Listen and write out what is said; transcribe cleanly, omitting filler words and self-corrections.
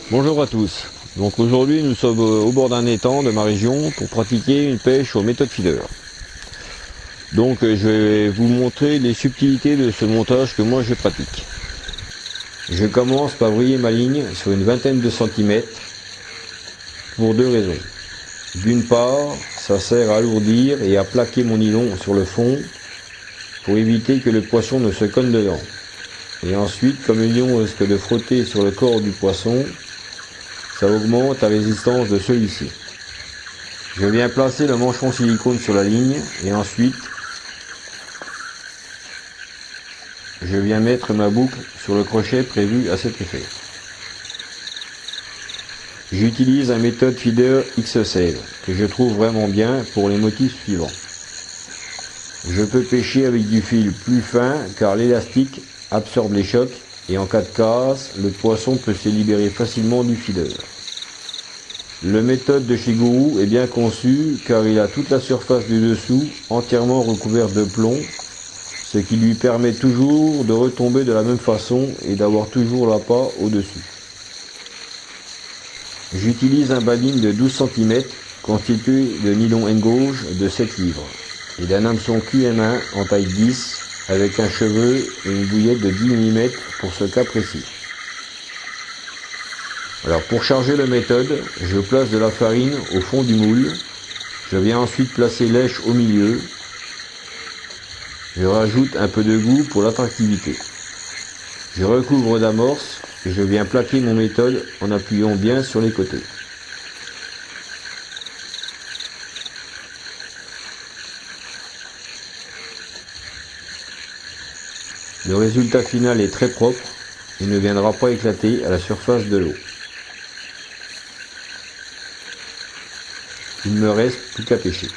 Bonjour à tous, donc aujourd'hui nous sommes au bord d'un étang de ma région pour pratiquer une pêche aux méthodes feeder. Donc je vais vous montrer les subtilités de ce montage que moi je pratique. Je commence par briller ma ligne sur une vingtaine de centimètres pour deux raisons. D'une part, ça sert à alourdir et à plaquer mon nylon sur le fond pour éviter que le poisson ne se cogne dedans. Et ensuite, comme le nylon risque de frotter sur le corps du poisson, ça augmente la résistance de celui-ci. Je viens placer le manchon silicone sur la ligne et ensuite je viens mettre ma boucle sur le crochet prévu à cet effet. J'utilise la méthode feeder XSL que je trouve vraiment bien pour les motifs suivants. Je peux pêcher avec du fil plus fin car l'élastique absorbe les chocs et en cas de casse, le poisson peut se libérer facilement du feeder. La méthode de chez Gourou est bien conçue car il a toute la surface du dessous entièrement recouverte de plomb, ce qui lui permet toujours de retomber de la même façon et d'avoir toujours l'appât au-dessus. J'utilise un baling de 12 cm constitué de nylon N-gauge de 7 livres et d'un hameçon QM1 en taille 10 avec un cheveu et une bouillette de 10 mm pour ce cas précis. Alors pour charger la méthode, je place de la farine au fond du moule. Je viens ensuite placer lèche au milieu. Je rajoute un peu de goût pour l'attractivité. Je recouvre d'amorce et je viens plaquer mon méthode en appuyant bien sur les côtés. Le résultat final est très propre et ne viendra pas éclater à la surface de l'eau. Il me reste plus qu'à pêcher.